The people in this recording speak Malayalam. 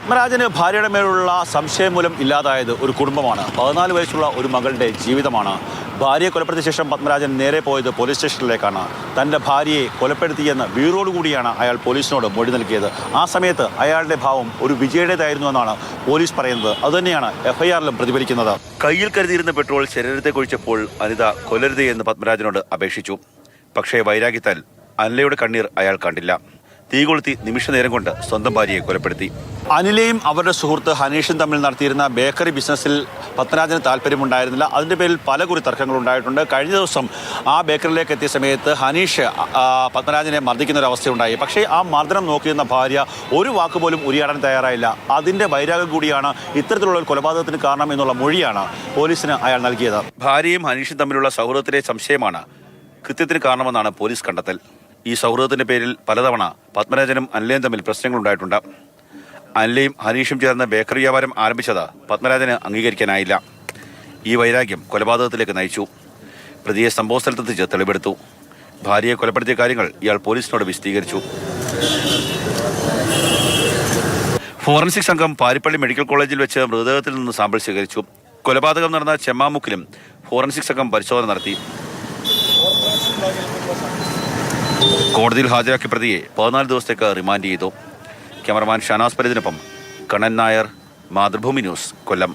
പത്മരാജന് ഭാര്യയുടെ മേലുള്ള സംശയം മൂലം ഇല്ലാതായത് ഒരു കുടുംബമാണ്. 14 വയസ്സുള്ള ഒരു മകളുടെ ജീവിതമാണ്. ഭാര്യയെ കൊലപ്പെടുത്തിയ ശേഷം പത്മരാജൻ നേരെ പോയത് പോലീസ് സ്റ്റേഷനിലേക്കാണ്. തൻ്റെ ഭാര്യയെ കൊലപ്പെടുത്തിയെന്ന് വീറോടുകൂടിയാണ് അയാൾ പോലീസിനോട് മൊഴി നൽകിയത്. ആ സമയത്ത് അയാളുടെ ഭാവം ഒരു വിജയുടേതായിരുന്നു എന്നാണ് പോലീസ് പറയുന്നത്. അതുതന്നെയാണ് എഫ്ഐആറിലും പ്രതിഫലിക്കുന്നത്. കയ്യിൽ കരുതിയിരുന്ന പെട്രോൾ ശരീരത്തെ കുഴിച്ചപ്പോൾ അനിത കൊല്ലരുതേ എന്ന് പത്മരാജനോട് അപേക്ഷിച്ചു. പക്ഷേ വൈരാഗ്യത്താൽ അനിലയുടെ കണ്ണീർ അയാൾ കണ്ടില്ല. തീ കൊളുത്തി നിമിഷനേരം കൊണ്ട് സ്വന്തം ഭാര്യയെ കൊലപ്പെടുത്തി. അനിലയും അവരുടെ സുഹൃത്ത് ഹനീഷും തമ്മിൽ നടത്തിയിരുന്ന ബേക്കറി ബിസിനസ്സിൽ പത്മരാജന് താല്പര്യമുണ്ടായിരുന്നില്ല. അതിൻ്റെ പേരിൽ പലകുറി തർക്കങ്ങളുണ്ടായിട്ടുണ്ട്. കഴിഞ്ഞ ദിവസം ആ ബേക്കറിയിലേക്ക് എത്തിയ സമയത്ത് ഹനീഷ് പത്മരാജനെ മർദ്ദിക്കുന്ന ഒരു അവസ്ഥയുണ്ടായി. പക്ഷേ ആ മർദ്ദനം നോക്കിയിരുന്ന ഭാര്യ ഒരു വാക്കുപോലും ഉരിയാടാൻ തയ്യാറായില്ല. അതിൻ്റെ വൈരാഗ്യം കൂടിയാണ് ഇത്തരത്തിലുള്ള ഒരു കൊലപാതകത്തിന് കാരണം എന്നുള്ള മൊഴിയാണ് പോലീസിന് അയാൾ നൽകിയത്. ഭാര്യയും ഹനീഷും തമ്മിലുള്ള സൗഹൃദത്തിലെ സംശയമാണ് കൃത്യത്തിന് കാരണമെന്നാണ് പോലീസ് കണ്ടെത്തൽ. ഈ സൗഹൃദത്തിന്റെ പേരിൽ പലതവണ പത്മരാജനും അനിലയും തമ്മിൽ പ്രശ്നങ്ങളുണ്ടായിട്ടുണ്ട്. അനിലയും ഹനീഷും ചേർന്ന് ബേക്കറി വ്യാപാരം ആരംഭിച്ചത് പത്മരാജന് അംഗീകരിക്കാനായില്ല. ഈ വൈരാഗ്യം കൊലപാതകത്തിലേക്ക് നയിച്ചു. പ്രതിയെ സംഭവസ്ഥലത്തെത്തിച്ച് തെളിവെടുത്തു. ഭാര്യയെ കൊലപ്പെടുത്തിയ കാര്യങ്ങൾ ഇയാൾ പോലീസിനോട് വിശദീകരിച്ചു. ഫോറൻസിക് സംഘം പാരിപ്പള്ളി മെഡിക്കൽ കോളേജിൽ വെച്ച് മൃതദേഹത്തിൽ നിന്ന് സാമ്പിൾ ശേഖരിച്ചു. കൊലപാതകം നടന്ന ചെമ്മാമുക്കിലും ഫോറൻസിക് സംഘം പരിശോധന നടത്തി. കോടതിയിൽ ഹാജരാക്കിയ പ്രതിയെ 14 ദിവസത്തേക്ക് റിമാൻഡ് ചെയ്തു. ക്യാമറമാൻ ഷാനാസ് പരീദിനൊപ്പം കണ്ണൻ നായർ, മാതൃഭൂമി ന്യൂസ്, കൊല്ലം.